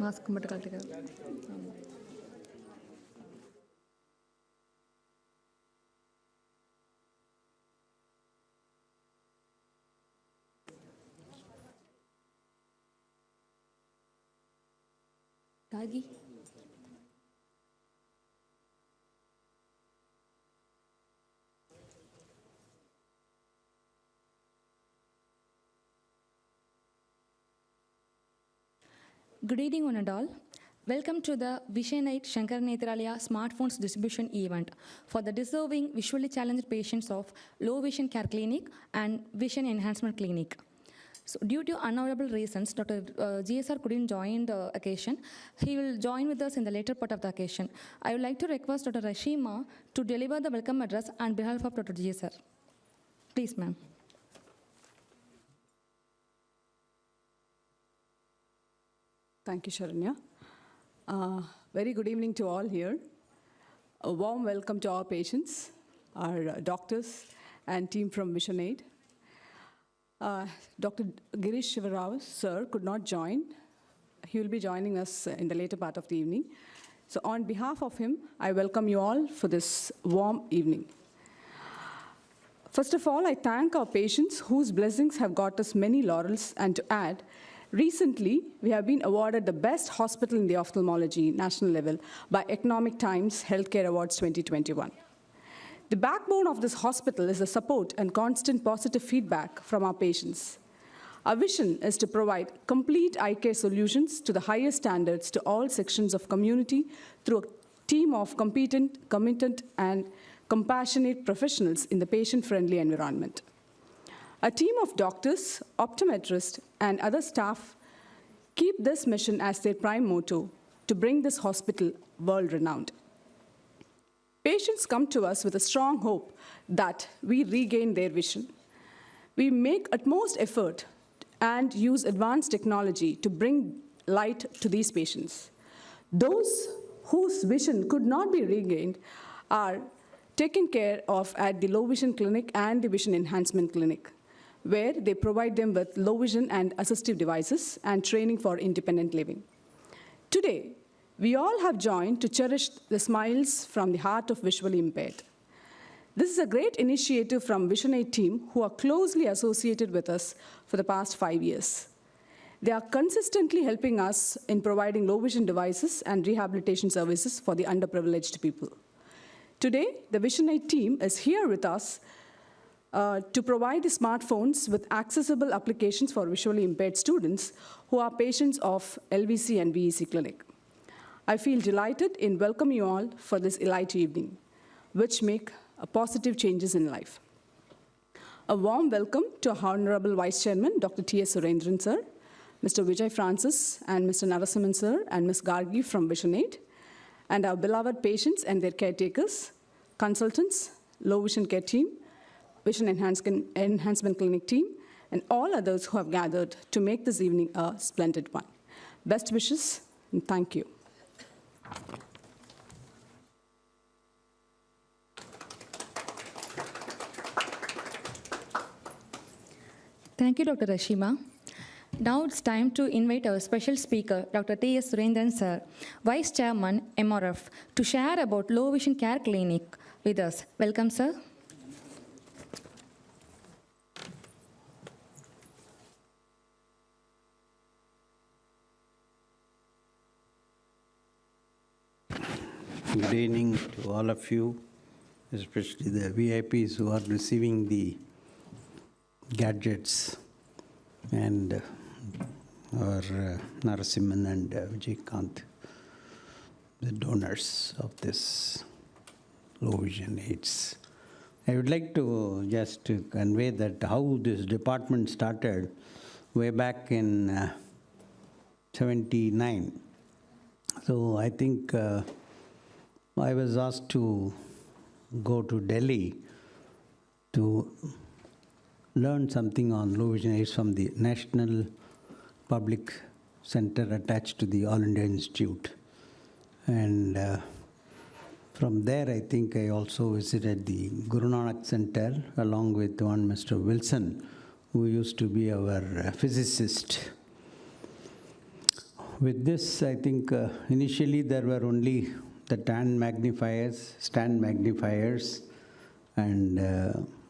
Mask மட்டும் கழட்டிக்க. Dagi. Good evening, one and all. Welcome to the Vision 8 SANKARA NETHRALAYA Smartphones Distribution Event for the deserving visually challenged patients of Low Vision Care Clinic and Vision Enhancement Clinic. So, due to unavoidable reasons, Dr. GSR couldn't join the occasion. He will join with us in the later part of the occasion. I would like to request Dr. Rashima to deliver the welcome address on behalf of Dr. GSR. Please, ma'am. Thank you, Sharanya. Very good evening to all here. A warm welcome to our patients, our doctors, and team from Vision 8. Dr. Girish Shivarao, sir, could not join. He will be joining us in the later part of the evening. So on behalf of him, I welcome you all for this warm evening. First of all, I thank our patients whose blessings have got us many laurels, and to add, recently, we have been awarded the best hospital in the ophthalmology national level by Economic Times Healthcare Awards 2021. The backbone of this hospital is the support and constant positive feedback from our patients. Our vision is to provide complete eye care solutions to the highest standards to all sections of community through a team of competent and compassionate professionals in the patient-friendly environment. A team of doctors, optometrists, and other staff keep this mission as their prime motto to bring this hospital world-renowned. Patients come to us with a strong hope that we regain their vision. We make utmost effort and use advanced technology to bring light to these patients. Those whose vision could not be regained are taken care of at the Low Vision Clinic and the Vision Enhancement Clinic, where they provide them with low vision and assistive devices and training for independent living. Today, we all have joined to cherish the smiles from the heart of visually impaired. This is a great initiative from Vision 8 team who are closely associated with us for the past 5 years. They are consistently helping us in providing low vision devices and rehabilitation services for the underprivileged people. Today, the Vision 8 team is here with us to provide the smartphones with accessible applications for visually impaired students who are patients of LVC and VEC Clinic. I feel delighted in welcoming you all for this elite evening, which make positive changes in life. A warm welcome to our Honorable Vice Chairman, Dr. T.S. Surendran, sir, Mr. Vijay Francis, and Mr. Narasimhan, sir, and Ms. Gargi from Vision 8, and our beloved patients and their caretakers, consultants, low vision care team, Vision Enhancement Clinic team, and all others who have gathered to make this evening a splendid one. Best wishes, and thank you. Thank you, Dr. Rashima. Now it's time to invite our special speaker, Dr. T.S. Surendran, sir, Vice Chairman, MRF, to share about Low Vision Care Clinic with us. Welcome, sir. Good evening to all of you, especially the VIPs who are receiving the gadgets, and our Narasimhan and Vijaykanth, the donors of this low vision aids. I would like to just convey that how this department started way back in 79. So I think I was asked to go to Delhi to learn something on low vision aids from the National Public Center attached to the All India Institute. And from there, I think I also visited the Guru Nanak Center along with one Mr. Wilson, who used to be our physicist. With this, I think initially there were only the stand magnifiers, and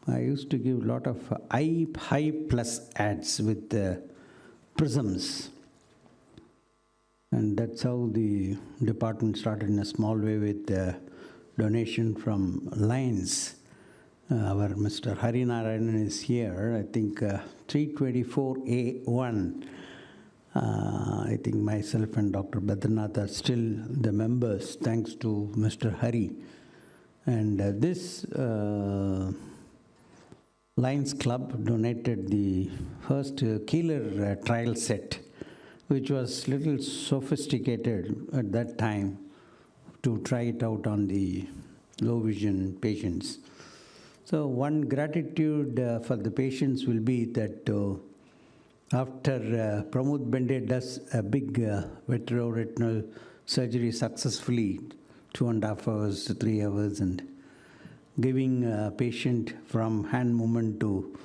I used to give a lot of high plus ads with prisms. And that's how the department started in a small way with donation from Lions. Our Mr. Harinarayanan is here. I think 324A1. I think myself and Dr. Badranath are still the members, thanks to Mr. Hari. And this Lions Club donated the first Keeler trial set, which was little sophisticated at that time to try it out on the low vision patients. So one gratitude for the patients will be that after Pramod Bende does a big vitreoretinal surgery successfully, 2.5 hours to 3 hours, and giving a patient from hand movement to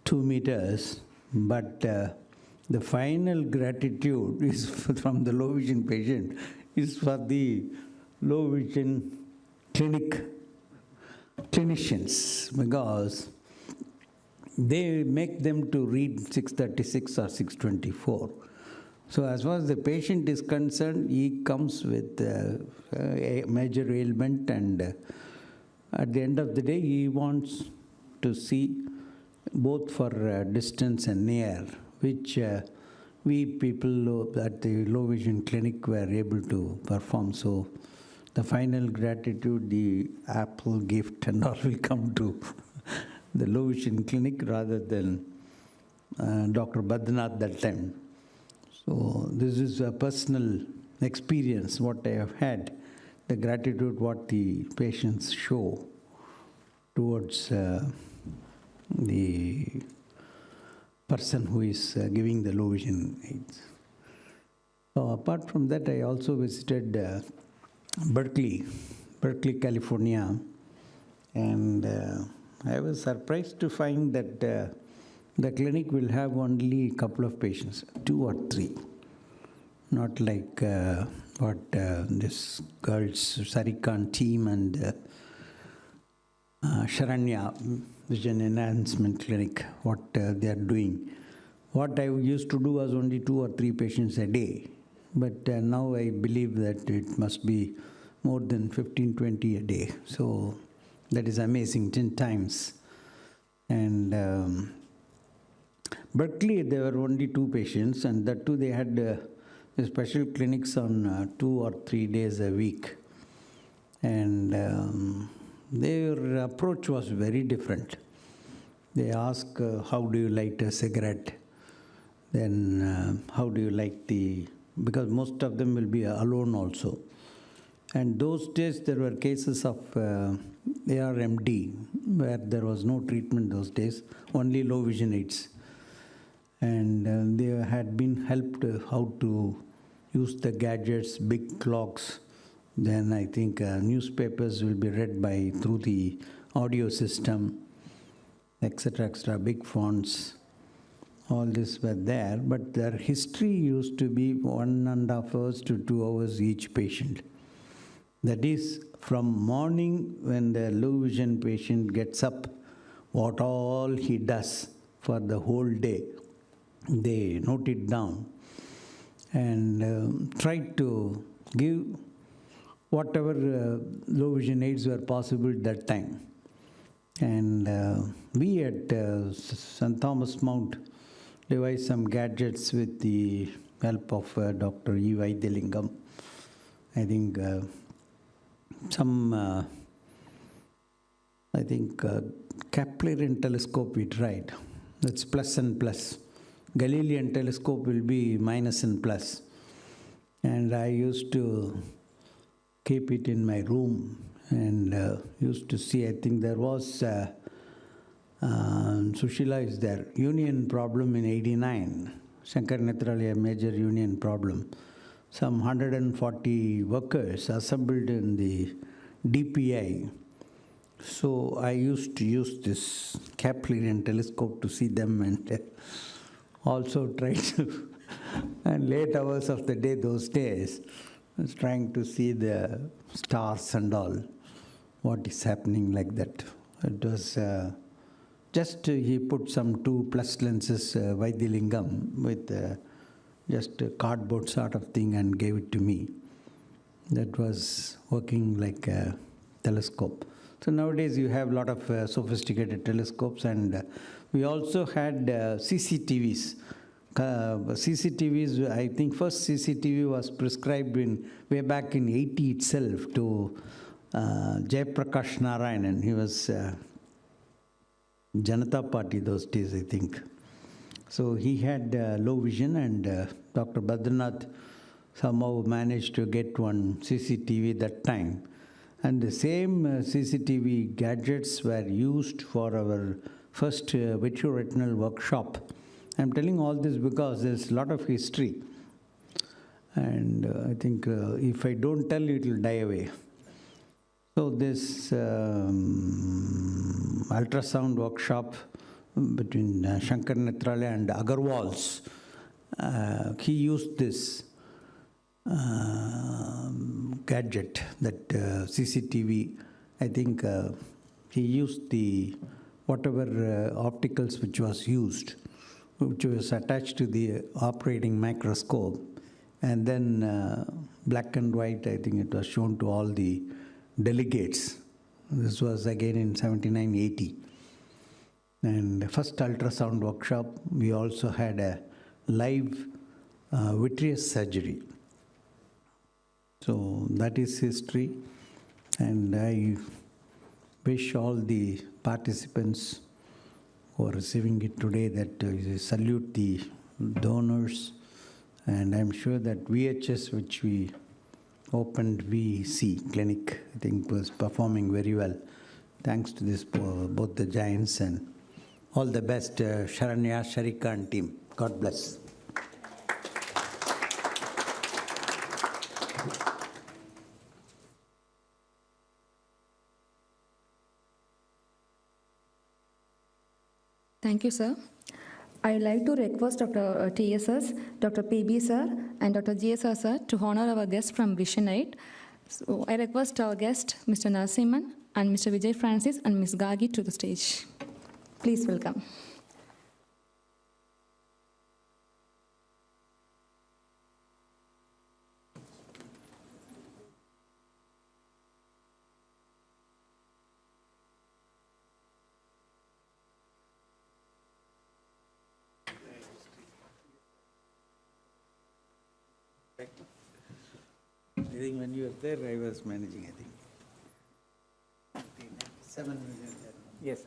2 meters, but the final gratitude is from the low vision patient is for the low vision clinicians, because they make them to read 636 or 624. So as far as the patient is concerned, he comes with a major ailment, and at the end of the day, he wants to see both for distance and near, which we people at the low vision clinic were able to perform. So the final gratitude, the Apple gift and all will come to the low vision clinic rather than Dr. Badrinath that time. So this is a personal experience, what I have had, the gratitude what the patients show towards the person who is giving the low vision aids. So apart from that, I also visited Berkeley, California, and I was surprised to find that the clinic will have only a couple of patients, 2 or 3, not like what this girls Sarikan team and Sharanya Vision Enhancement Clinic, what they are doing. What I used to do was only 2 or 3 patients a day, but now I believe that it must be more than 15, 20 a day. So that is amazing, 10 times. And Berkeley, there were only 2 patients, and that too they had special clinics on 2 or 3 days a week. And their approach was very different. They ask, how do you light a cigarette? Then how do you like because most of them will be alone also. And those days there were cases of ARMD, where there was no treatment those days, only low vision aids. And they had been helped how to use the gadgets, big clocks. Then I think newspapers will be read through the audio system, etc., big fonts. All this were there, but their history used to be 1.5 hours to 2 hours each patient. That is, from morning when the low vision patient gets up, what all he does for the whole day, they note it down and try to give whatever low vision aids were possible at that time. And we at St. Thomas Mount devised some gadgets with the help of Dr. E. Vaidilingam. I think Keplerian telescope we tried. That's plus and plus. Galilean telescope will be minus and plus. And I used to keep it in my room and used to see, I think there was, Sushila is there, union problem in 89, SANKARA NETHRALAYA major union problem. Some 140 workers assembled in the DPI. So I used to use this Keplerian telescope to see them, and also tried to, and late hours of the day those days, I was trying to see the stars and all, what is happening like that. It was just he put some 2+ lenses, Vaidilingam, with just a cardboard sort of thing and gave it to me. That was working like a telescope. So nowadays you have a lot of sophisticated telescopes, and we also had CCTVs. CCTVs, I think first CCTV was prescribed way back in 80 itself to Jayaprakash Narayanan. He was Janata Party those days, I think. So he had low vision, and Dr. Badranath somehow managed to get one CCTV that time. And the same CCTV gadgets were used for our first vitreoretinal workshop. I'm telling all this because there's a lot of history. And I think if I don't tell you, it will die away. So this ultrasound workshop between Shankar Nethralaya and Agarwal's, he used this gadget, that CCTV. I think he used the whatever opticals which was used, which was attached to the operating microscope, and then black and white, I think it was shown to all the delegates. This was again in 79-80. And the first ultrasound workshop, we also had a live vitreous surgery. So that is history, and I wish all the participants who are receiving it today that I salute the donors, and I'm sure that VHS, which we opened VC clinic, I think was performing very well. Thanks to this, both the giants, and all the best, Sharanya, Sharika and team. God bless. Thank you, sir. I would like to request Dr. TSS, Dr. PB sir, and Dr. GSR sir to honor our guest from Vision 8. So I request our guest, Mr. Narasimhan, and Mr. Vijay Francis, and Ms. Gagi to the stage. Please welcome. I think when you were there, I was managing, I think. 7 million. Yes, sir.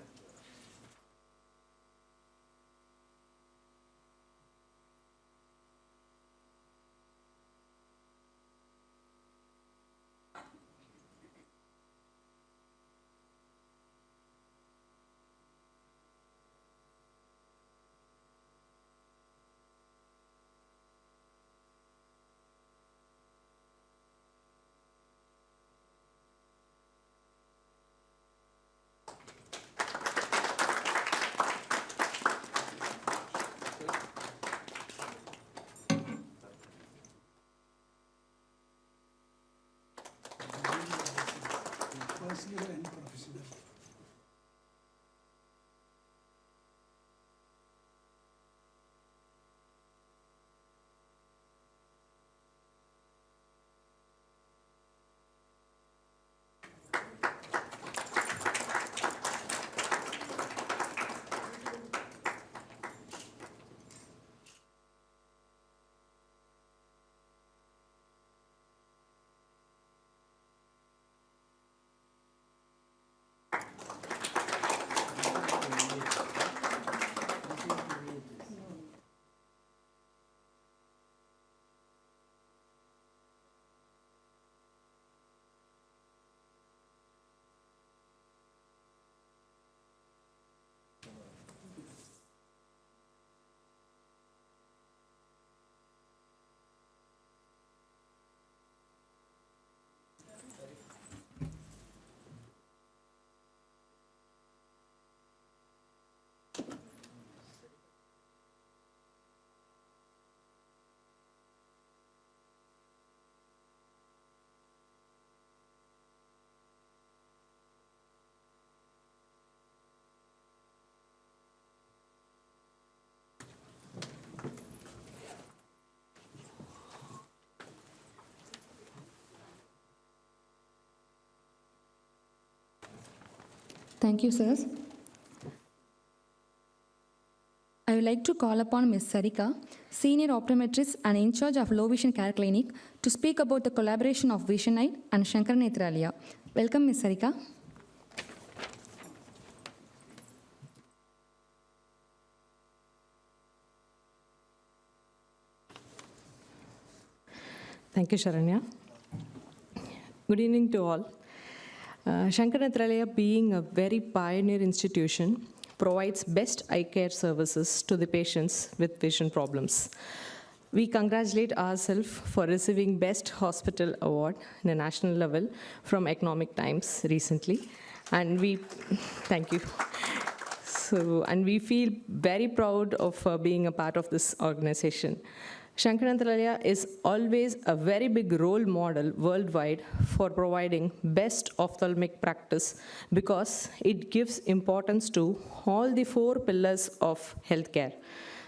Thank you, sirs. I would like to call upon Ms. Sarika, Senior Optometrist and in charge of Low Vision Care Clinic, to speak about the collaboration of Visionite and Shankara Nethralaya. Welcome, Ms. Sarika. Thank you, Sharanya. Good evening to all. Shankara Nethralaya, being a very pioneer institution, provides best eye care services to the patients with vision problems. We congratulate ourselves for receiving Best Hospital Award in a national level from Economic Times recently. And thank you. And we feel very proud of being a part of this organization. Shankara Nethralaya is always a very big role model worldwide for providing best ophthalmic practice because it gives importance to all the 4 pillars of healthcare,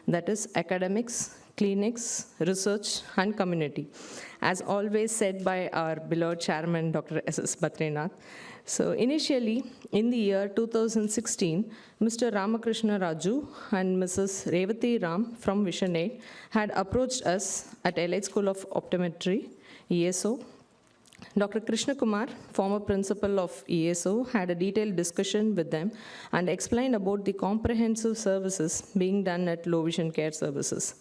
that is academics, clinics, research, and community, as always said by our beloved chairman, Dr. S.S. Batrinath. So initially, in the year 2016, Mr. Ramakrishna Raju and Mrs. Revati Ram from Visionate had approached us at Elite School of Optometry, ESO. Dr. Krishna Kumar, former principal of ESO, had a detailed discussion with them and explained about the comprehensive services being done at Low Vision Care Services.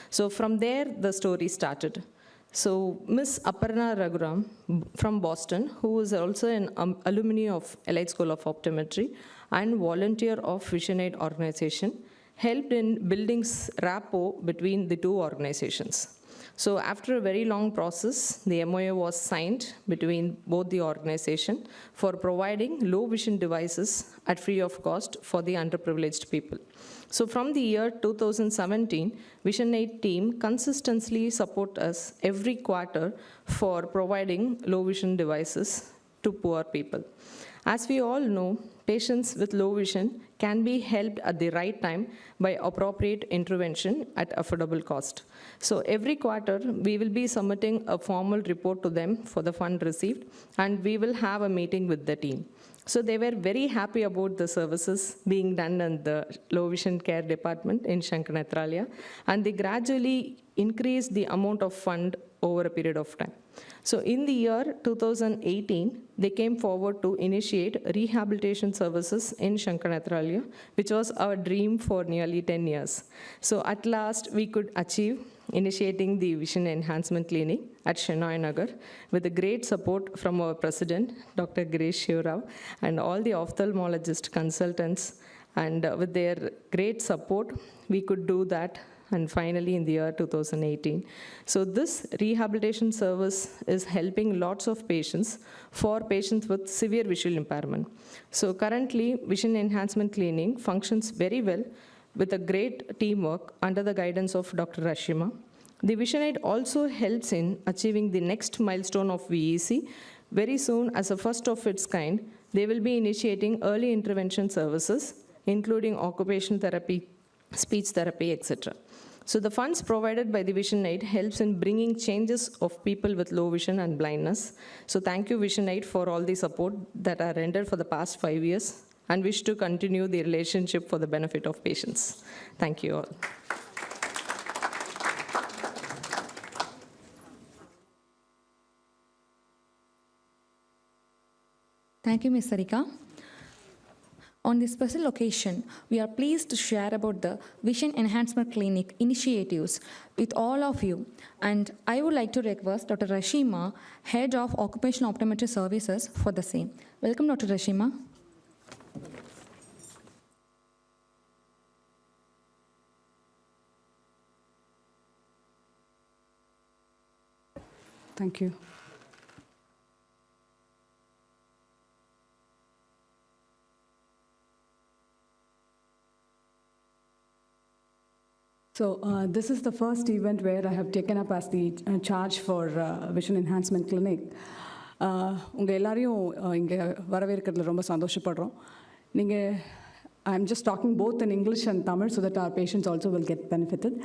So from there, the story started. So Ms. Aparna Raghuram from Boston, who is also an alumni of Elite School of Optometry and volunteer of Visionate organization, helped in building rapport between the 2 organizations. So after a very long process, the MOA was signed between both the organizations for providing low vision devices at free of cost for the underprivileged people. So from the year 2017, Visionate team consistently support us every quarter for providing low vision devices to poor people. As we all know, patients with low vision can be helped at the right time by appropriate intervention at affordable cost. So every quarter, we will be submitting a formal report to them for the fund received, and we will have a meeting with the team. So they were very happy about the services being done in the low vision care department in Shankara Nethralaya, and they gradually increased the amount of fund over a period of time. So in the year 2018, they came forward to initiate rehabilitation services in Shankara Nethralaya, which was our dream for nearly 10 years. So at last, we could achieve initiating the Vision Enhancement Clinic at Shenoy Nagar with the great support from our president, Dr. Girish Shivrao, and all the ophthalmologist consultants. And with their great support, we could do that. And finally, in the year 2018. So this rehabilitation service is helping lots of patients with severe visual impairment. So currently, Vision Enhancement Clinic functions very well with a great teamwork under the guidance of Dr. Rashima. The Visionite also helps in achieving the next milestone of VEC. Very soon, as a first of its kind, they will be initiating early intervention services, including occupational therapy, speech therapy, etc. So the funds provided by the Visionite helps in bringing changes of people with low vision and blindness. So thank you, Visionite, for all the support that are rendered for the past 5 years, and wish to continue the relationship for the benefit of patients. Thank you all. Thank you, Ms. Sarika. On this special occasion, we are pleased to share about the Vision Enhancement Clinic initiatives with all of you. And I would like to request Dr. Rashima, Head of Occupational Optometry Services, for the same. Welcome, Dr. Rashima. Thank you. So this is the first event where I have taken up as the charge for Vision Enhancement Clinic. உங்கள் எல்லாரையும் இங்கே வரவேற்கிறதுல ரொம்ப சந்தோஷப்படுறோம். I'm just talking both in English and Tamil so that our patients also will get benefited.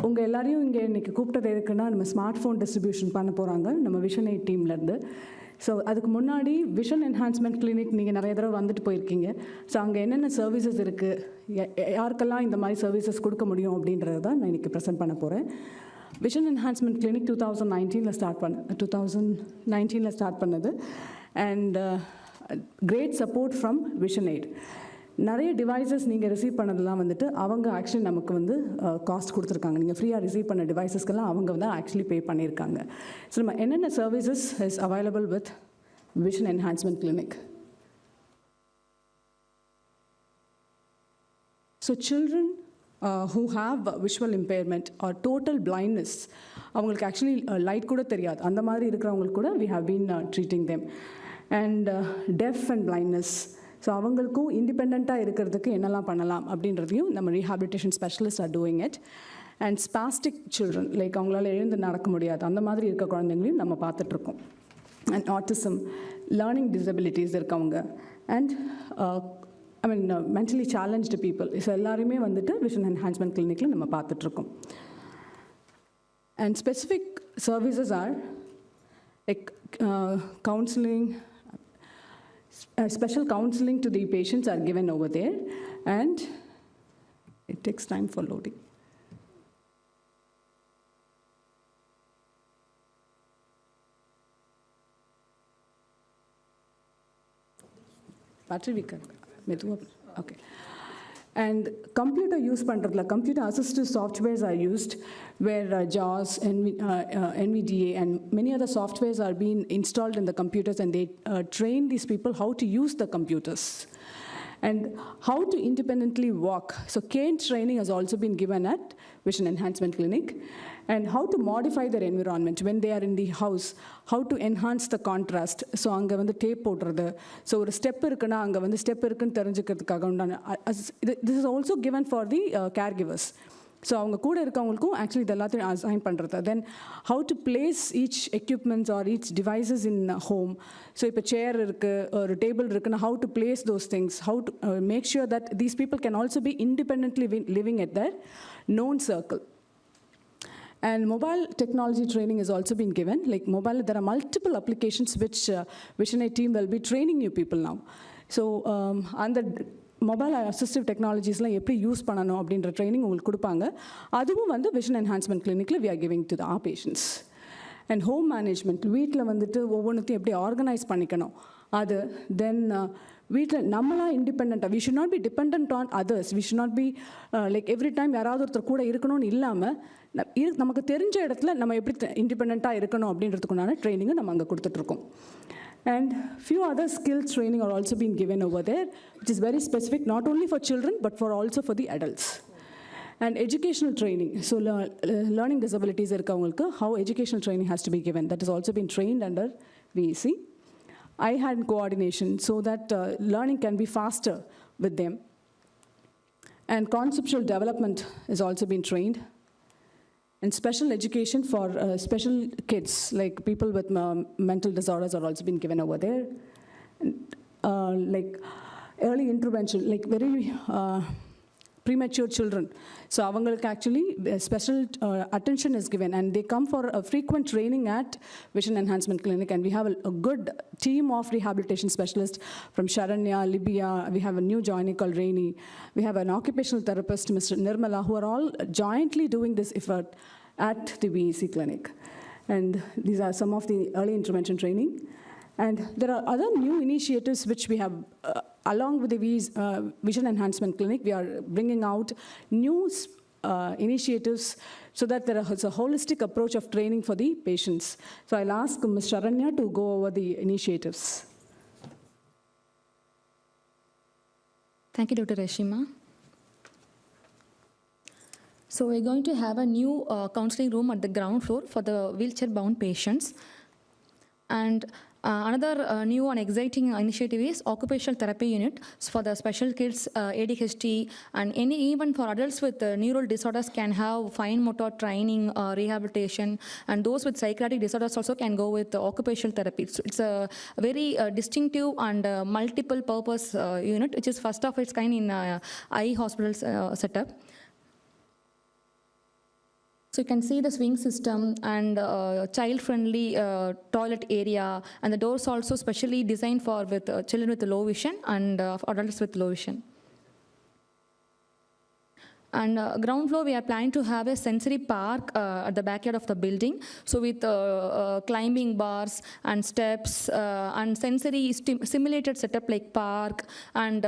உங்கள் எல்லாரையும் இங்கே இன்றைக்கி கூப்பிட்டது எதுக்குன்னா நம்ம ஸ்மார்ட் ஃபோன் டிஸ்ட்ரிபியூஷன் பண்ண போகிறாங்க நம்ம விஷன்8 டீம்லேருந்து. ஸோ அதுக்கு முன்னாடி விஷன் என்ஹான்ஸ்மெண்ட் கிளினிக் நீங்கள் நிறைய தடவை வந்துட்டு போயிருக்கீங்க. ஸோ அங்கே என்னென்ன சர்வீசஸ் இருக்குது, யாருக்கெல்லாம் இந்த மாதிரி சர்வீசஸ் கொடுக்க முடியும் அப்படின்றத தான் நான் இன்றைக்கி ப்ரெசென்ட் பண்ண போகிறேன். விஷன் என்ஹான்ஸ்மெண்ட் கிளினிக் 2019 ஸ்டார்ட் பண்ணது. And great support from vision aid. நிறைய டிவைசஸ் நீங்கள் ரிசீவ் பண்ணதெல்லாம் வந்துட்டு அவங்க ஆக்சுவலி நமக்கு வந்து காஸ்ட் கொடுத்துருக்காங்க. நீங்கள் ஃப்ரீயாக ரிசீவ் பண்ண டிவைசஸ்க்கெல்லாம் அவங்க வந்து ஆக்சுவலி பே பண்ணியிருக்காங்க. ஸோ நம்ம என்னென்ன services is available with vision enhancement clinic. So children who have visual impairment or total blindness, அவங்களுக்கு ஆக்சுவலி லைட் கூட தெரியாது, அந்த மாதிரி இருக்கிறவங்களுக்கு கூட we have been treating them. And deaf and blindness, so அவங்களுக்கும் இண்டிபெண்ட்டாக இருக்கிறதுக்கு என்னெல்லாம் பண்ணலாம் அப்படின்றதையும் நம்ம rehabilitation specialist are doing it. And spastic children, like அவங்களால எழுந்து நடக்க முடியாது, அந்த மாதிரி இருக்க குழந்தைங்களையும் நம்ம பார்த்துட்ருக்கோம். அண்ட் ஆட்டிசம், லேர்னிங் டிசபிலிட்டிஸ் இருக்கவங்க, and mentally challenged people, so எல்லாருமே வந்துட்டு விஷன் என்ஹான்ஸ்மெண்ட் கிளினிக்கில் நம்ம பார்த்துட்ருக்கோம். And specific services are like counseling. Special counseling to the patients are given over there, and it takes time for loading. Battery weaker. Okay. And computer use பண்றதுல computer assisted softwares are used, where JAWS, NVDA, and many other softwares are being installed in the computers, and they train these people how to use the computers and how to independently walk. So cane training has also been given at Vision Enhancement Clinic, and how to modify their environment when they are in the house, how to enhance the contrast. So அங்கே வந்து tape போடுறது, so ஒரு step இருக்குன்னா அங்கே வந்து step இருக்குன்னு தெரிஞ்சுக்கிறதுக்காக உண்டான this is also given for the caregivers. So அவங்க கூட இருக்கவங்களுக்கும் ஆக்சுவலி இது எல்லாத்தையும் அசைன் பண்ணுறது. Then how to place each equipments or each devices in home. So இப்போ சேர் இருக்குது, ஒரு டேபிள் இருக்குன்னா how to place those things, how to make sure that these people can also be independently living at their known circle. And mobile technology training has also been given. Like mobile, there are multiple applications which Vision Aid team will be training you people now. So அந்த mobile assistive டெக்னாலஜிஸ்லாம் எப்படி use பண்ணணும் அப்படின்ற training உங்களுக்கு கொடுப்பாங்க. அதுவும் வந்து vision enhancement கிளினிக்கில் we are giving to our patients. And home management, வீட்டில் வந்துட்டு ஒவ்வொன்றுத்தையும் எப்படி ஆர்கனைஸ் பண்ணிக்கணும் அது. தென் வீட்டில் நம்மளாம் இண்டிபெண்ட்டாக, we should not be depend on others. We should not be like every time யாராவது ஒருத்தர் கூட இருக்கணும்னு இல்லாமல் நமக்கு தெரிஞ்ச இடத்துல நம்ம எப்படி இண்டிபெண்ட்டாக இருக்கணும் அப்படின்றதுக்குண்டான ட்ரைனிங்கும் நம்ம அங்கே கொடுத்துட்ருக்கோம். And few other skills training are also being given over there, which is very specific, not only for children, but for also for the adults. And educational training, so learning disabilities irukavungalukku, how educational training has to be given, that has also been trained under VEC. Eye-hand coordination, so that learning can be faster with them. And conceptual development has also been trained. And special education for special kids, like people with mental disorders, are also been given over there. And, like early intervention, like very premature children. So avangalukku actually special attention is given, and they come for a frequent training at Vision Enhancement Clinic, and we have a good team of rehabilitation specialists from Sharanya, Libya. We have a new joinee called Rainy. We have an occupational therapist, Mr. Nirmala, who are all jointly doing this effort at the VEC clinic. And these are some of the early intervention training. And there are other new initiatives which we have, along with the Vision Enhancement Clinic, we are bringing out new initiatives so that there is a holistic approach of training for the patients. So I'll ask Ms. Sharanya to go over the initiatives. Thank you, Dr. Reshima. So we're going to have a new counseling room at the ground floor for the wheelchair-bound patients. And another new and exciting initiative is occupational therapy unit for the special kids, ADHD, and even for adults with neural disorders can have fine motor training, rehabilitation, and those with psychiatric disorders also can go with occupational therapy. So it's a very distinctive and multiple purpose unit, which is first of its kind in eye hospitals setup. So you can see the swing system and child-friendly toilet area, and the doors also specially designed for with children with low vision and adults with low vision. And ground floor, we are planning to have a sensory park at the backyard of the building. So with climbing bars and steps and sensory simulated setup like park and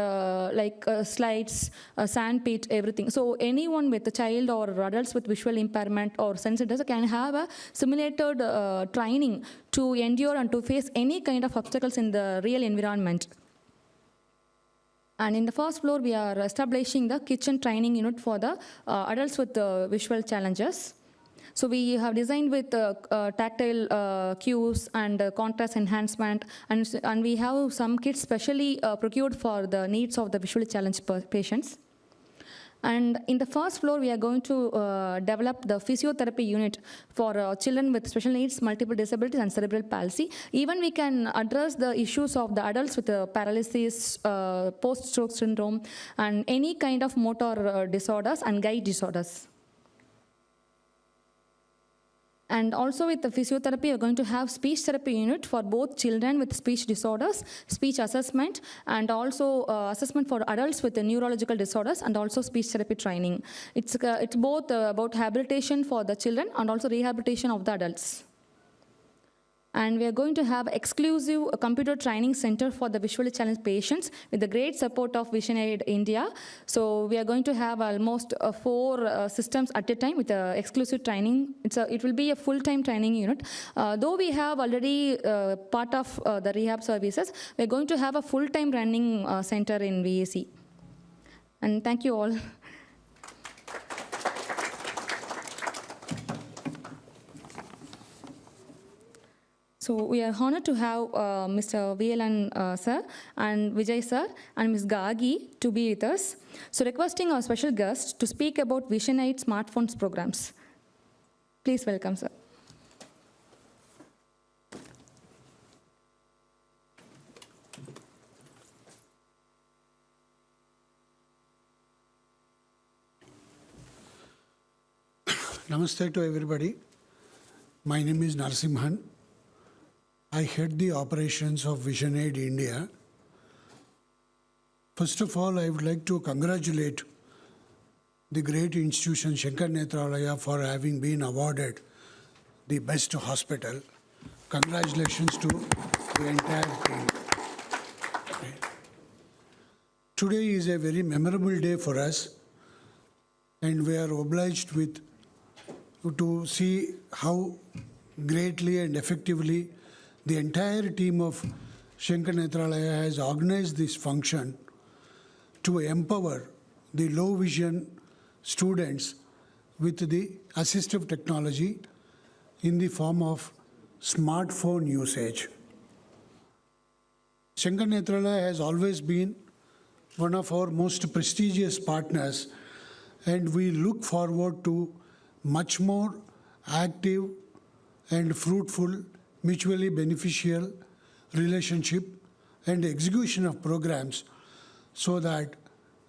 slides, sand pit, everything. So anyone with a child or adults with visual impairment or sensitivity can have a simulated training to endure and to face any kind of obstacles in the real environment. And in the first floor, we are establishing the kitchen training unit for the adults with visual challenges. So we have designed with tactile cues and contrast enhancement, and we have some kits specially procured for the needs of the visually challenged patients. And in the first floor, we are going to develop the physiotherapy unit for children with special needs, multiple disabilities, and cerebral palsy. Even we can address the issues of the adults with paralysis, post-stroke syndrome, and any kind of motor disorders and gait disorders. And also with the physiotherapy, we're going to have speech therapy unit for both children with speech disorders, speech assessment, and also assessment for adults with the neurological disorders, and also speech therapy training. It's both about rehabilitation for the children and also rehabilitation of the adults. And we are going to have exclusive computer training center for the visually challenged patients with the great support of VisionAid India. So we are going to have almost 4 systems at a time with exclusive training. It will be a full-time training unit. Though we have already part of the rehab services, we are going to have a full-time running center in VAC. And thank you all. So we are honored to have Mr. VLN sir and Vijay sir and Ms. Gagi to be with us. So requesting our special guest to speak about VisionAid smartphones programs. Please welcome, sir. Namaste to everybody. My name is Narasimhan. I head the operations of VisionAid India. First of all, I would like to congratulate the great institution Shankar Nethralaya for having been awarded the best hospital. Congratulations to the entire team. Today is a very memorable day for us, and we are obliged to see how greatly and effectively the entire team of Shankar Nethralaya has organized this function to empower the low vision students with the assistive technology in the form of smartphone usage. Shankar Nethralaya has always been one of our most prestigious partners, and we look forward to much more active and fruitful, mutually beneficial relationship and execution of programs so that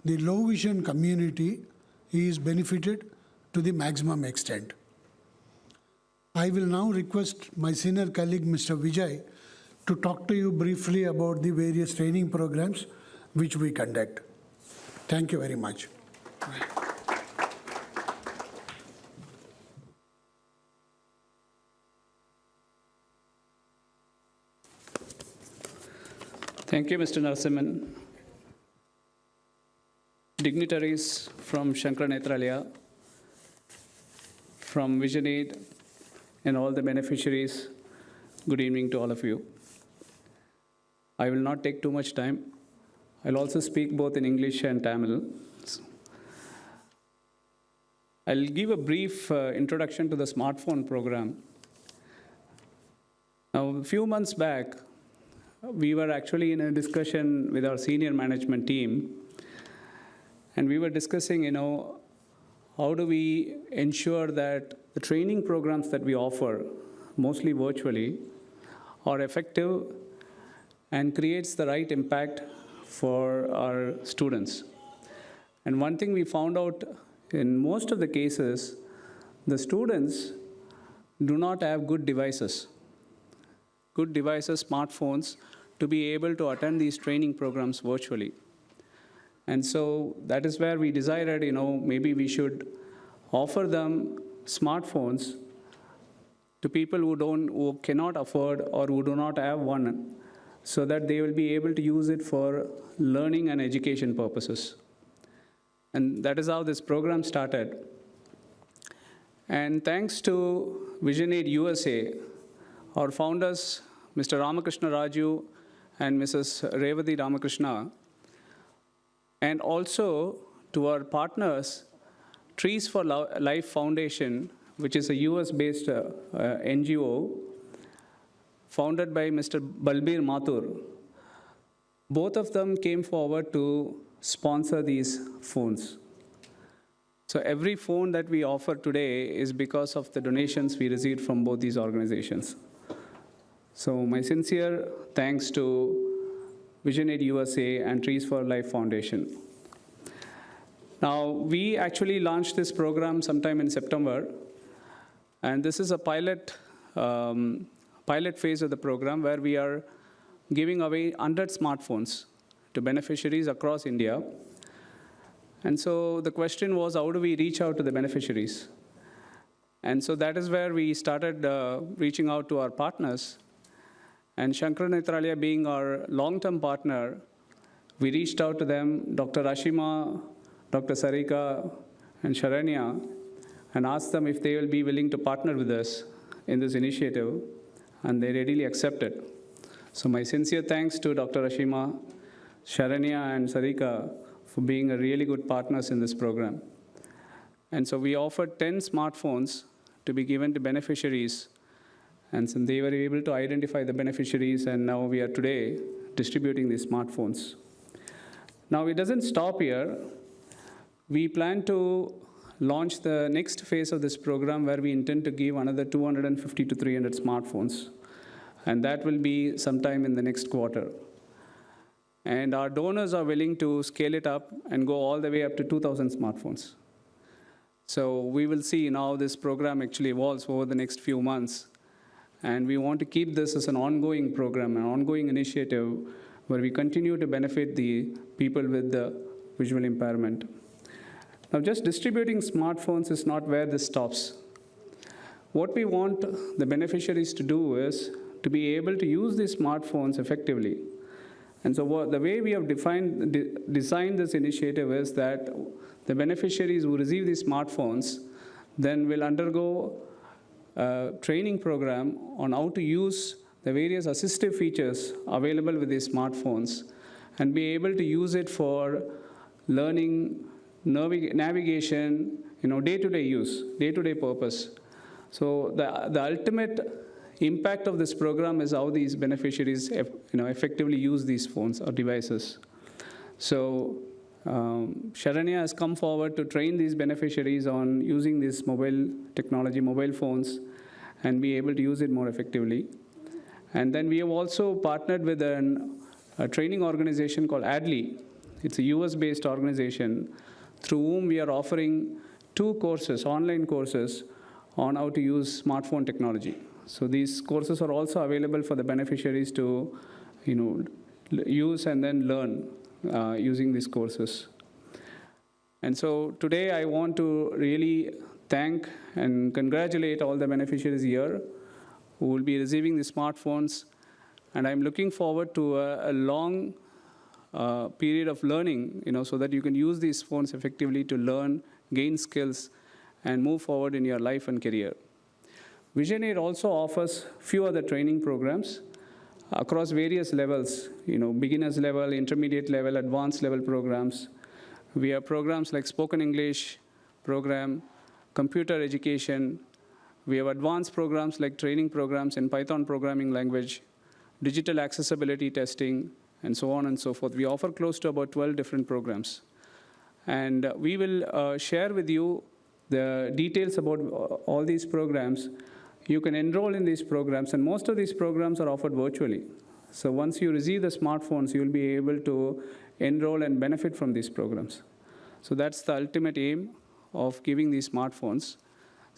the low vision community is benefited to the maximum extent. I will now request my senior colleague, Mr. Vijay, to talk to you briefly about the various training programs which we conduct. Thank you very much. Thank you, Mr. Narasimhan. Dignitaries from Shankara Nethralaya, from VisionAid, and all the beneficiaries, good evening to all of you. I will not take too much time. I'll also speak both in English and Tamil. I'll give a brief introduction to the smartphone program. Now, a few months back, we were actually in a discussion with our senior management team, and we were discussing, how do we ensure that the training programs that we offer, mostly virtually, are effective and creates the right impact for our students. And one thing we found out in most of the cases, the students do not have good devices, smartphones, to be able to attend these training programs virtually. And so that is where we decided, maybe we should offer them smartphones to people who cannot afford or who do not have one, so that they will be able to use it for learning and education purposes. And that is how this program started. And thanks to VisionAid USA, our founders, Mr. Ramakrishna Raju and Mrs. Revati Ramakrishna, and also to our partners, Trees for Life Foundation, which is a US-based NGO founded by Mr. Balbir Mathur. Both of them came forward to sponsor these phones. So every phone that we offer today is because of the donations we received from both these organizations. So my sincere thanks to VisionAid USA and Trees for Life Foundation. Now, we actually launched this program sometime in September, and this is a pilot phase of the program where we are giving away 100 smartphones to beneficiaries across India. And so the question was, how do we reach out to the beneficiaries? And so that is where we started reaching out to our partners. And SANKARA NETHRALAYA being our long-term partner, we reached out to them, Dr. Ashima, Dr. Sarika, and Sharanya, and asked them if they will be willing to partner with us in this initiative, and they readily accepted. So my sincere thanks to Dr. Ashima, Sharanya, and Sarika for being a really good partners in this program. And so we offered 10 smartphones to be given to beneficiaries, and so they were able to identify the beneficiaries, and now we are today distributing these smartphones. Now it doesn't stop here. We plan to launch the next phase of this program where we intend to give another 250 to 300 smartphones, and that will be sometime in the next quarter. And our donors are willing to scale it up and go all the way up to 2,000 smartphones. So we will see how this program actually evolves over the next few months. And we want to keep this as an ongoing program, an ongoing initiative where we continue to benefit the people with the visual impairment. Now, just distributing smartphones is not where this stops. What we want the beneficiaries to do is to be able to use these smartphones effectively. And so the way we have designed this initiative is that the beneficiaries who receive these smartphones then will undergo a training program on how to use the various assistive features available with these smartphones and be able to use it for learning, navigation, day-to-day use, day-to-day purpose. So the ultimate impact of this program is how these beneficiaries effectively use these phones or devices. So Sharanya has come forward to train these beneficiaries on using this mobile technology, mobile phones, and be able to use it more effectively. And then we have also partnered with a training organization called ADLI. It's a US-based organization through whom we are offering 2 courses, online courses, on how to use smartphone technology. So these courses are also available for the beneficiaries to use and then learn using these courses. And so today I want to really thank and congratulate all the beneficiaries here who will be receiving the smartphones. And I'm looking forward to a long period of learning, so that you can use these phones effectively to learn, gain skills, and move forward in your life and career. VisionAid also offers few other training programs across various levels, beginners level, intermediate level, advanced level programs. We have programs like spoken English program, computer education. We have advanced programs like training programs in Python programming language, digital accessibility testing, and so on and so forth. We offer close to about 12 different programs. And we will share with you the details about all these programs. You can enroll in these programs, and most of these programs are offered virtually. So once you receive the smartphones, you will be able to enroll and benefit from these programs. So that's the ultimate aim of giving these smartphones.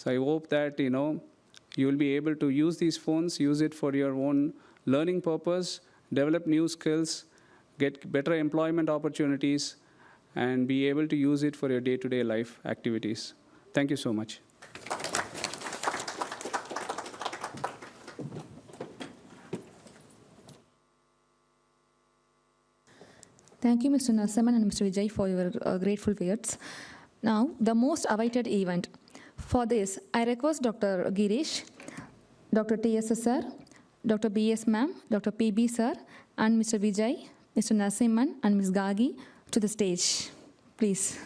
So I hope that, you will be able to use these phones, use it for your own learning purpose, develop new skills, get better employment opportunities, and be able to use it for your day-to-day life activities. Thank you so much. Thank you, Mr. Narasimhan and Mr. Vijay, for your grateful words. Now, the most awaited event. For this, I request Dr. Girish, Dr. T.S. sir, Dr. B.S. ma'am, Dr. P.B. sir, and Mr. Vijay, Mr. Narasimhan, and Ms. Gagi to the stage. Please.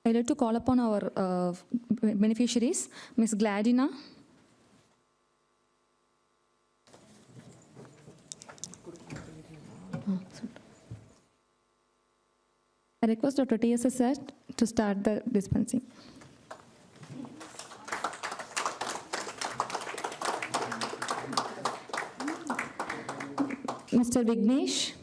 I'd like to call upon our beneficiaries, Ms. Gladina, I request Dr. T.S. sir to start the dispensing. Mr. Vignesh,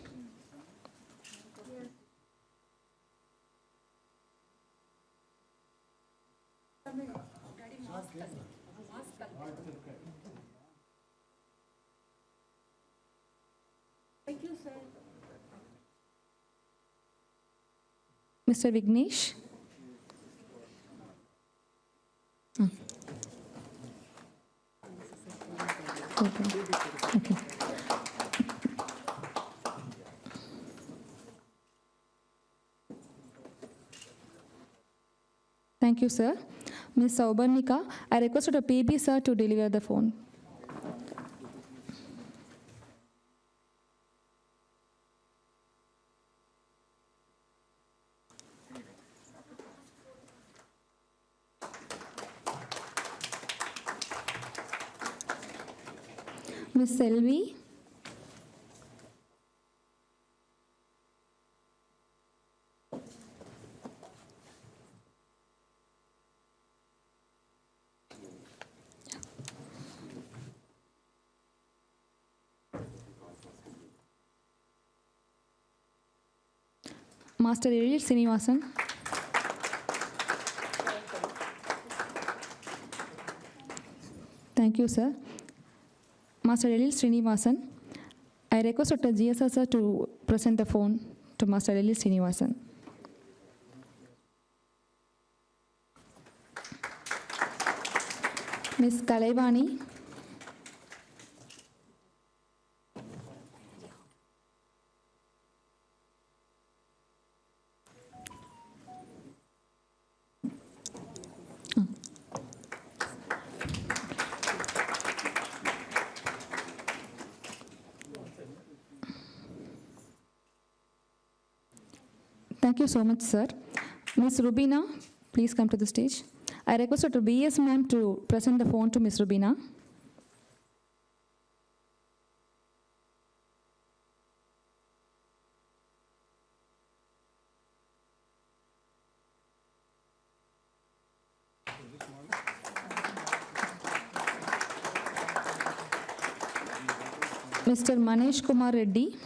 Mr. Vignesh. Okay. Thank you, sir. Ms. Saubarnika, I request Dr. P.B. sir to deliver the phone. Ms. Selvi, Master Edil Srinivasan, thank you, sir. Master Edil Srinivasan, I request Dr. GSR sir to present the phone to Master Edil Srinivasan. Ms. Kalaivani, thank you so much, sir. Ms. Rubina, please come to the stage. I request Dr. B.S. ma'am to present the phone to Ms. Rubina. Mr. Manesh Kumar Reddy.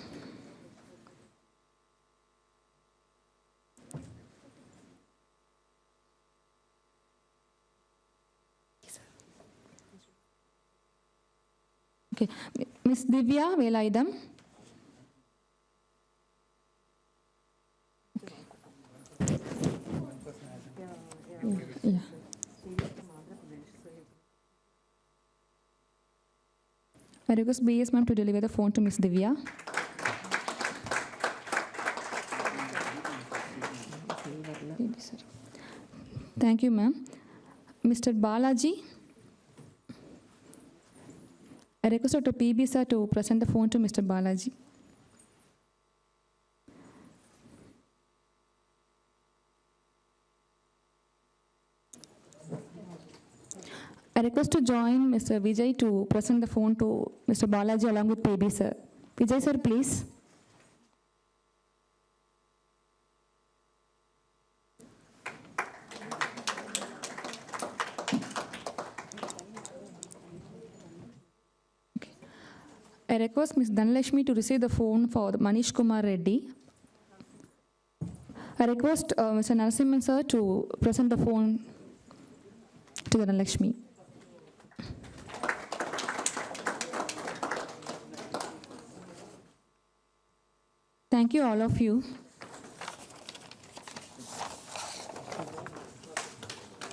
Okay. Ms. Divya Velaidam. Yeah. I request BS ma'am to deliver the phone to Ms. Divya. Thank you, ma'am. Mr. Balaji. I request Dr. PB sir to present the phone to Mr. Balaji. I request to join Mr. Vijay to present the phone to Mr. Balaji along with PB sir. Vijay sir, please. Okay. I request Ms. Dhanlashmi to receive the phone for Manish Kumar Reddy. I request Mr. Narasimhan sir to present the phone to Dhanlashmi. Thank you, all of you.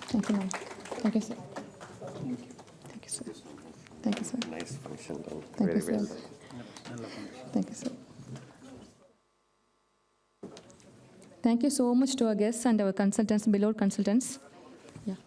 Thank you, ma'am. Thank you, sir. Thank you. Thank you, sir. Thank you, sir. Nice function done. Thank Very you, well. sir. Thank you, sir. Thank you so much to our guests and our consultants, below consultants. Yeah.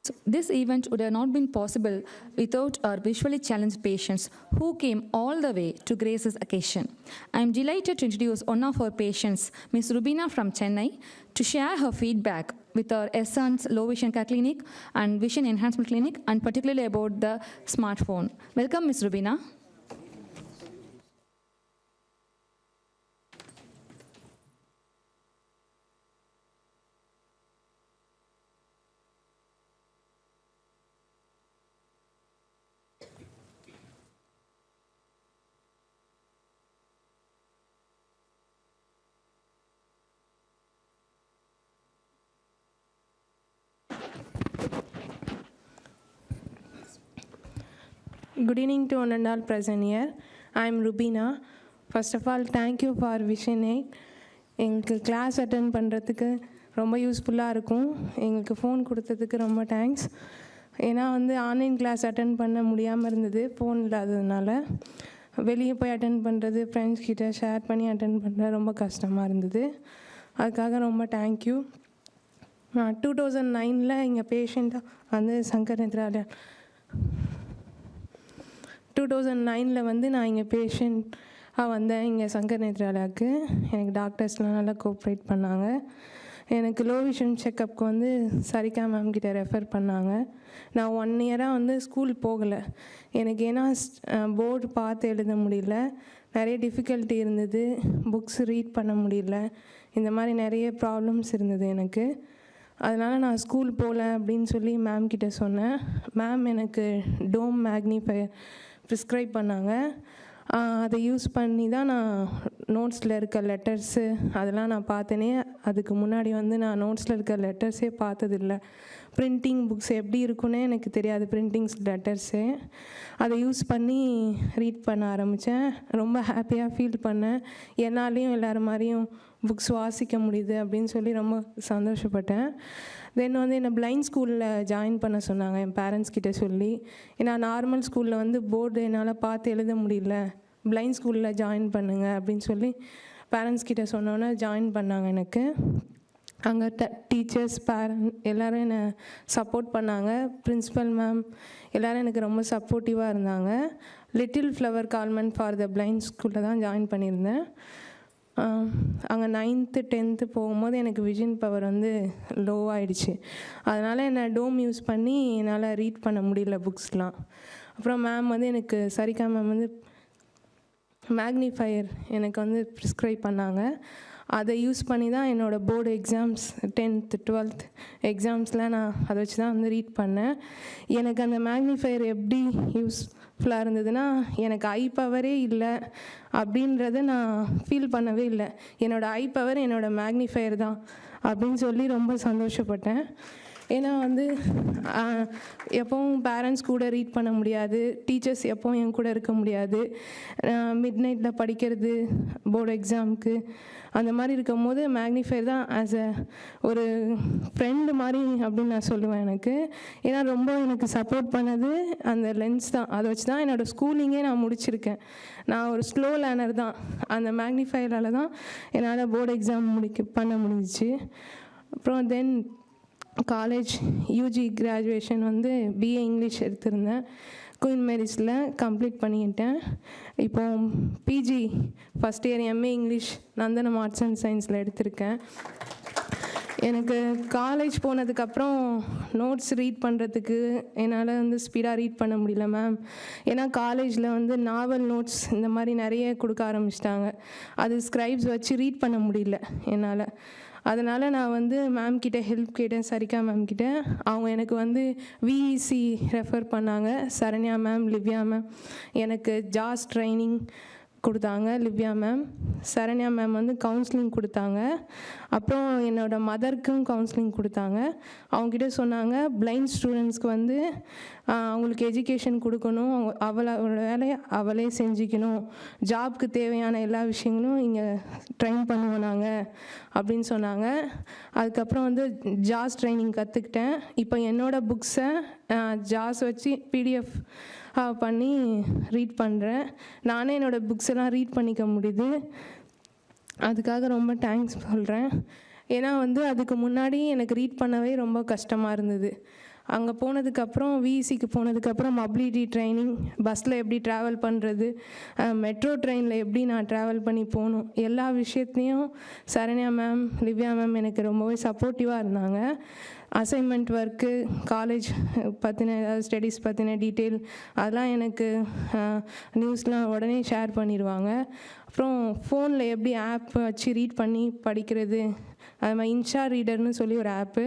So this event would have not been possible without our visually challenged patients who came all the way to grace this occasion. I am delighted to introduce one of our patients, Ms. Rubina from Chennai, to share her feedback with our SANS Low Vision Care Clinic and Vision Enhancement Clinic, and particularly about the smartphone. Welcome, Ms. Rubina. Good evening to one and all present here. I am Rubina. First of all, thank you for Vision 8. எங்களுக்கு class attend பண்ணுறதுக்கு ரொம்ப யூஸ்ஃபுல்லாக இருக்கும். எங்களுக்கு phone கொடுத்ததுக்கு ரொம்ப thanks. ஏன்னா online class attend பண்ண முடியாமல் இருந்தது ஃபோன் இல்லாததுனால. வெளியே போய் அட்டென்ட் பண்ணுறது, ஃப்ரெண்ட்ஸ் கிட்ட ஷேர் பண்ணி அட்டென்ட் பண்ணுறது ரொம்ப கஷ்டமாக இருந்தது. அதுக்காக ரொம்ப தேங்க்யூ. நான் 2009 இங்கே பேஷண்ட்டாக சங்கர் நேத்ராலயா 2009 நான் இங்கே பேஷண்ட்டாக வந்தேன். இங்கே சங்கர் நேத்ராலயாவுக்கு எனக்கு டாக்டர்ஸ்லாம் நல்லா கோஆப்ரேட் பண்ணாங்க. எனக்கு லோ விஷன் செக்கப்புக்கு சரிகா மேம் கிட்ட ரெஃபர் பண்ணாங்க. நான் 1 இயராக ஸ்கூல் போகலை. எனக்கு ஏன்னா போர்டு பார்த்து எழுத முடியல, நிறைய டிஃபிகல்ட்டி இருந்தது, புக்ஸ் ரீட் பண்ண முடியல, இந்த மாதிரி நிறைய ப்ராப்ளம்ஸ் இருந்தது எனக்கு. அதனால் நான் ஸ்கூல் போகல அப்படின்னு சொல்லி மேம் கிட்ட சொன்னேன். மேம் எனக்கு டோம் மேக்னிஃபையர் ப்ரிஸ்கிரைப் பண்ணாங்க. அதை யூஸ் பண்ணி தான் நான் நோட்ஸில் இருக்க லெட்டர்ஸு அதெல்லாம் நான் பார்த்தேனே. அதுக்கு முன்னாடி நான் நோட்ஸில் இருக்க லெட்டர்ஸே பார்த்ததில்ல. பிரிண்டிங் புக்ஸ் எப்படி இருக்குன்னே எனக்கு தெரியாது, பிரிண்டிங்ஸ் லெட்டர்ஸே. அதை யூஸ் பண்ணி ரீட் பண்ண ஆரம்பித்தேன். ரொம்ப ஹாப்பியாக ஃபீல் பண்ணேன். என்னாலையும் எல்லோரும் மாதிரியும் புக்ஸ் வாசிக்க முடியுது அப்படின்னு சொல்லி ரொம்ப சந்தோஷப்பட்டேன். தென் என்னை பிளைண்ட் ஸ்கூலில் ஜாயின் பண்ண சொன்னாங்க என் பேரண்ட்ஸ் கிட்டே சொல்லி. ஏன்னா நார்மல் ஸ்கூலில் போர்டு என்னால் பார்த்து எழுத முடியல, பிளைண்ட் ஸ்கூலில் ஜாயின் பண்ணுங்க அப்படின்னு சொல்லி பேரண்ட்ஸ் கிட்டே சொன்னோன்னே ஜாயின் பண்ணாங்க எனக்கு. அங்கே டீச்சர்ஸ், பேரண்ட் எல்லோரும் என்னை சப்போர்ட் பண்ணாங்க. பிரின்ஸிபல் மேம் எல்லோரும் எனக்கு ரொம்ப சப்போர்ட்டிவாக இருந்தாங்க. Little flower convent for the blind ஸ்கூலில் தான் ஜாயின் பண்ணியிருந்தேன். அங்கே 9th 10th போகும்போது எனக்கு விஷன் பவர் லோ ஆகிடுச்சு. அதனால் என்னை டோம் யூஸ் பண்ணி என்னால் ரீட் பண்ண முடியல புக்ஸ்லாம். அப்புறம் மேம் எனக்கு சரிகா மேம் மேக்னிஃபையர் எனக்கு ப்ரிஸ்கிரைப் பண்ணாங்க. அதை யூஸ் பண்ணி தான் என்னோடய போர்டு எக்ஸாம்ஸ் 10th 12th எக்ஸாம்ஸில் நான் அதை வச்சு தான் ரீட் பண்ணேன். எனக்கு அந்த மேக்னிஃபையர் எப்படி யூஸ்ஃபுல்லாக இருந்ததுன்னா, எனக்கு ஐ பவரே இல்லை அப்படின்றத நான் ஃபீல் பண்ணவே இல்லை. என்னோடய ஐ பவர் என்னோடய மேக்னிஃபையர் தான் அப்படின்னு சொல்லி ரொம்ப சந்தோஷப்பட்டேன். ஏன்னா எப்போவும் பேரண்ட்ஸ் கூட ரீட் பண்ண முடியாது, டீச்சர்ஸ் எப்போவும் என் கூட இருக்க முடியாது, மிட் நைட்டில் படிக்கிறது போர்டு எக்ஸாமுக்கு, அந்த மாதிரி இருக்கும் போது மேக்னிஃபையர் தான் ஆஸ் ஒரு ஃப்ரெண்டு மாதிரி அப்படின்னு நான் சொல்லுவேன் எனக்கு. ஏன்னா ரொம்ப எனக்கு சப்போர்ட் பண்ணது அந்த லென்ஸ் தான். அதை வச்சு தான் என்னோடய ஸ்கூலிங்கே நான் முடிச்சிருக்கேன். நான் ஒரு ஸ்லோ லேர்னர் தான். அந்த மேக்னிஃபையரால் தான் என்னால் போர்டு எக்ஸாம் பண்ண முடிஞ்சிச்சு. அப்புறம் then college UG graduation BA English எடுத்திருந்தேன். குயின் மேரிஸில் கம்ப்ளீட் பண்ணிக்கிட்டேன். இப்போ PG first year MA English Nandanam arts and சயின்ஸில் எடுத்திருக்கேன். எனக்கு காலேஜ் போனதுக்கப்புறம் நோட்ஸ் ரீட் பண்ணுறதுக்கு என்னால் வந்து ஸ்பீடாக ரீட் பண்ண முடியல மேம். ஏன்னா காலேஜில் வந்து நாவல் நோட்ஸ் இந்த மாதிரி நிறைய கொடுக்க ஆரம்பிச்சிட்டாங்க. அது ஸ்க்ரைப்ஸ் வச்சு ரீட் பண்ண முடியல என்னால். அதனால் நான் வந்து மேம் கிட்டே ஹெல்ப் கேட்டேன், சரிகா மேம் கிட்டே. அவங்க எனக்கு வந்து விஇசி ரெஃபர் பண்ணாங்க. சரண்யா மேம், லிவ்யா மேம் எனக்கு ஜாஸ் ட்ரைனிங் கொடுத்தாங்க. லிவ்யா மேம், சரண்யா மேம் வந்து கவுன்சிலிங் கொடுத்தாங்க. அப்புறம் என்னோடய மதருக்கும் கவுன்சிலிங் கொடுத்தாங்க. அவங்ககிட்ட சொன்னாங்க பிளைண்ட் ஸ்டூடெண்ட்ஸ்க்கு வந்து அவங்களுக்கு எஜுகேஷன் கொடுக்கணும், அவளோட வேலையை அவளே செஞ்சுக்கணும், ஜாப்க்கு தேவையான எல்லா விஷயங்களும் இங்கே ட்ரைன் பண்ணுவோம் நாங்கள் அப்படின்னு சொன்னாங்க. அதுக்கப்புறம் வந்து ஜாஸ் ட்ரைனிங் கற்றுக்கிட்டேன். இப்போ என்னோடய புக்ஸை ஜாஸ் வச்சு பிடிஎஃப் பண்ணி ரீட் பண்ணுறேன். நானே என்னோடய புக்ஸ் எல்லாம் ரீட் பண்ணிக்க முடியுது. அதுக்காக ரொம்ப தேங்க்ஸ் சொல்கிறேன். ஏன்னா வந்து அதுக்கு முன்னாடி எனக்கு ரீட் பண்ணவே ரொம்ப கஷ்டமாக இருந்தது. அங்கே போனதுக்கப்புறம் விஇசிக்கு போனதுக்கப்புறம் மொபிலிட்டி ட்ரைனிங், பஸ்ஸில் எப்படி ட்ராவல் பண்ணுறது, மெட்ரோ ட்ரெயினில் எப்படி நான் ட்ராவல் பண்ணி போகணும், எல்லா விஷயத்துலேயும் சரண்யா மேம், லிவ்யா மேம் எனக்கு ரொம்பவே சப்போர்ட்டிவாக இருந்தாங்க. அசைன்மெண்ட் ஒர்க்கு, காலேஜ் பற்றின ஏதாவது ஸ்டடீஸ் பற்றின டீட்டெயில் அதெல்லாம் எனக்கு நியூஸ்லாம் உடனே ஷேர் பண்ணிடுவாங்க. அப்புறம் ஃபோனில் எப்படி ஆப் வச்சு ரீட் பண்ணி படிக்கிறது, அது மாதிரி இன்ஷா ரீடர்னு சொல்லி ஒரு ஆப்பு,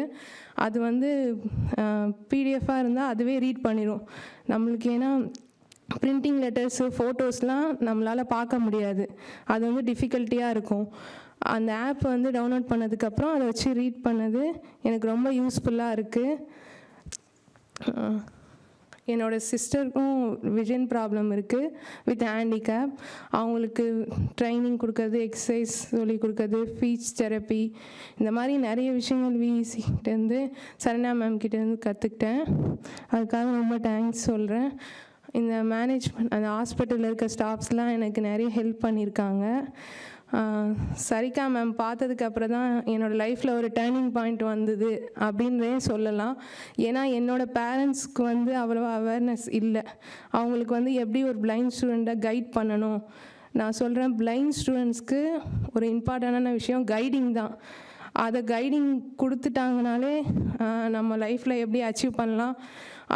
அது வந்து பிடிஎஃபாக இருந்தால் அதுவே ரீட் பண்ணிடும் நம்மளுக்கு. ஏன்னா பிரிண்டிங் லெட்டர்ஸு, ஃபோட்டோஸ்லாம் நம்மளால் பார்க்க முடியாது, அது வந்து டிஃபிகல்ட்டியாக இருக்கும். அந்த ஆப் வந்து டவுன்லோட் பண்ணதுக்கப்புறம் அதை வச்சு ரீட் பண்ணது எனக்கு ரொம்ப யூஸ்ஃபுல்லாக இருக்குது. என்னோடய சிஸ்டருக்கும் விஷன் ப்ராப்ளம் இருக்குது வித் ஹேண்டிகேப். அவங்களுக்கு ட்ரைனிங் கொடுக்கறது, எக்ஸசைஸ் சொல்லி கொடுக்கறது, ஸ்பீச் தெரப்பி, இந்த மாதிரி நிறைய விஷயங்கள் விஇசிகிட்டேருந்து சரண்யா மேம் கிட்டேருந்து கற்றுக்கிட்டேன். அதுக்காக ரொம்ப தேங்க்ஸ் சொல்கிறேன். இந்த மேனேஜ்மெண்ட், அந்த ஹாஸ்பிட்டலில் இருக்க ஸ்டாஃப்ஸ்லாம் எனக்கு நிறைய ஹெல்ப் பண்ணியிருக்காங்க. சரிகா மேம் பார்த்ததுக்கப்புறம் தான் என்னோடய லைஃப்பில் ஒரு டேர்னிங் பாயிண்ட் வந்தது அப்படின்றே சொல்லலாம். ஏன்னா என்னோடய பேரண்ட்ஸ்க்கு வந்து அவ்வளோ அவேர்னஸ் இல்லை. அவங்களுக்கு வந்து எப்படி ஒரு பிளைண்ட் ஸ்டூடெண்ட்டை கைட் பண்ணணும். நான் சொல்கிறேன், பிளைண்ட் ஸ்டூடெண்ட்ஸ்க்கு ஒரு இம்பார்ட்டண்டான விஷயம் கைடிங் தான். அதை கைடிங் கொடுத்துட்டாங்கனாலே நம்ம லைஃப்பில் எப்படி அச்சீவ் பண்ணலாம்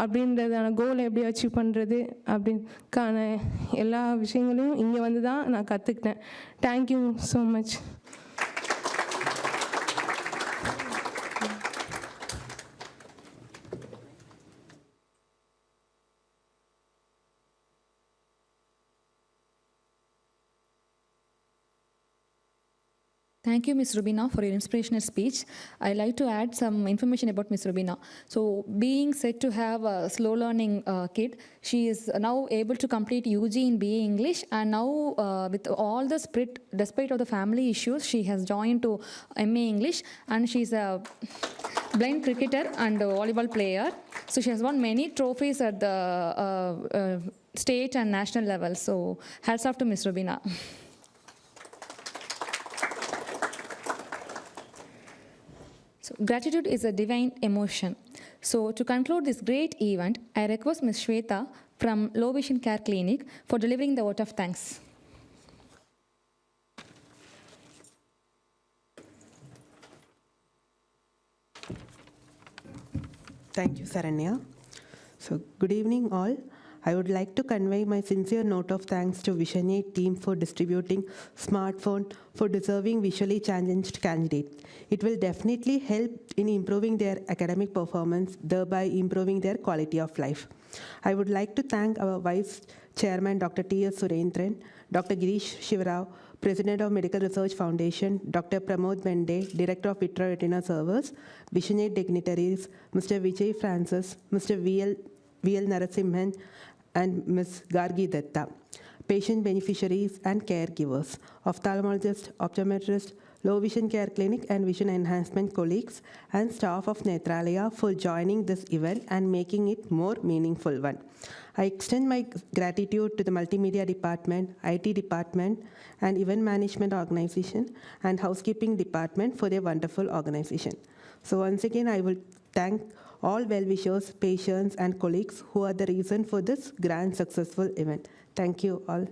அப்படின்றதான கோலை எப்படி அச்சீவ் பண்ணுறது அப்படின்கான எல்லா விஷயங்களையும் இங்கே வந்து தான் நான் கற்றுக்கிட்டேன். Thank you so much. Thank you, Ms. Rubina, for your inspirational speech. I'd like to add some information about Ms. Rubina. So, being said to have a slow learning kid, she is now able to complete UG in BA English, and now with all the spirit, despite of the family issues, she has joined to MA English, and she's a blind cricketer and a volleyball player. So, she has won many trophies at the state and national level. So, hats off to Ms. Rubina. So, gratitude is a divine emotion. So, to conclude this great event, I request Ms. Shweta from Low Vision Care Clinic for delivering the vote of thanks. Thank you, Saranya. So, good evening all. I would like to convey my sincere note of thanks to Vision 8 team for distributing smartphone for deserving visually challenged candidates. It will definitely help in improving their academic performance, thereby improving their quality of life. I would like to thank our Vice Chairman Dr. T.S. Surendran, Dr. Girish Shivarao, President of Medical Research Foundation, Dr. Pramod Mende, Director of Vitra Retina Service, Vision 8 dignitaries, Mr. Vijay Francis, Mr. V.L. Narasimhan, and Ms. Gargi Datta, patient beneficiaries and caregivers, ophthalmologists, optometrists, Low Vision Care Clinic and Vision Enhancement colleagues, and staff of NETHRALAYA for joining this event and making it more meaningful one. I extend my gratitude to the Multimedia Department, IT Department, and Event Management Organization and Housekeeping Department for their wonderful organization. So once again, I will thank all well-wishers, patients, and colleagues who are the reason for this grand successful event. Thank you all.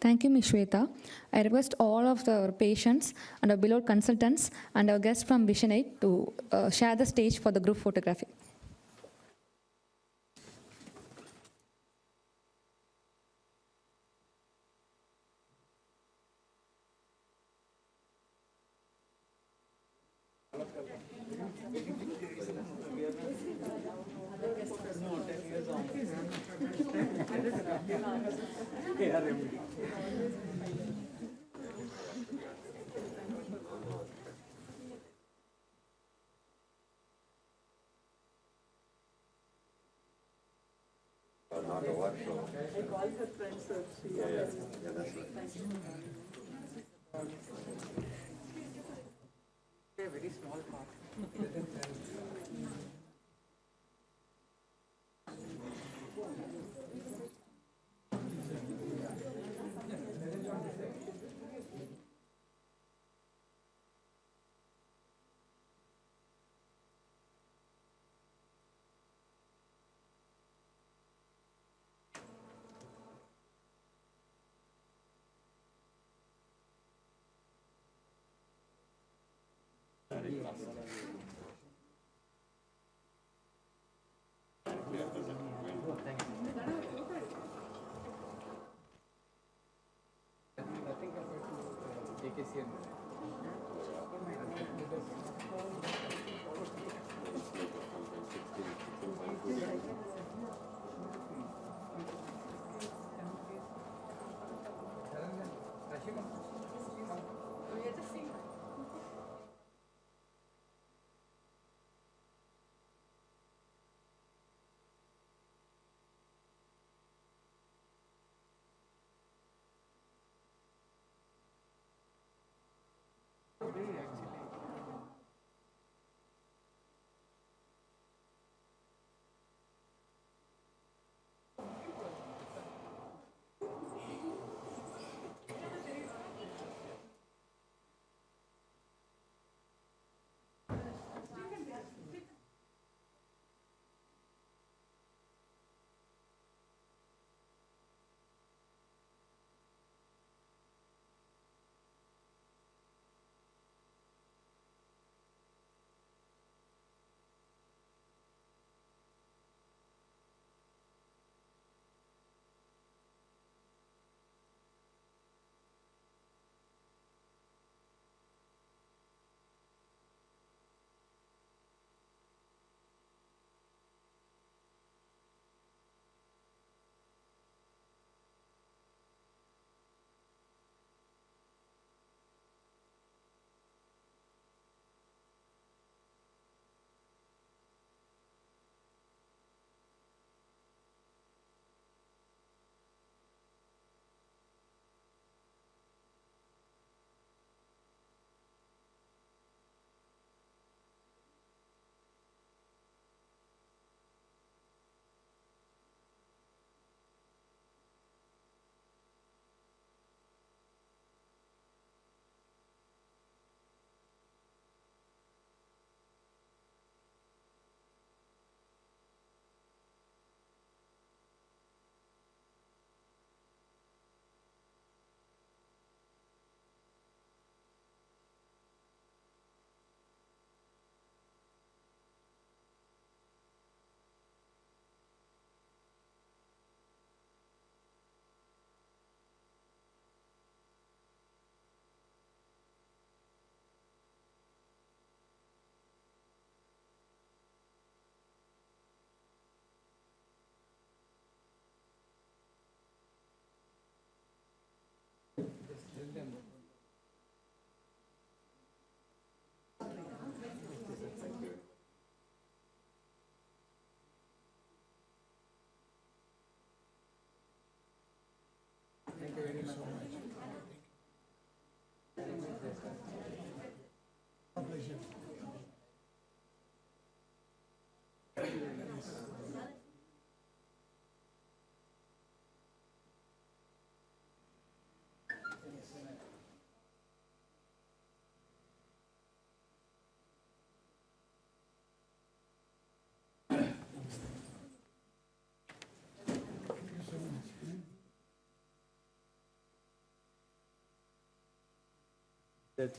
Thank you, Ms. Shweta. I request all of our patients and our beloved consultants and our guests from Vision 8 to share the stage for the group photography.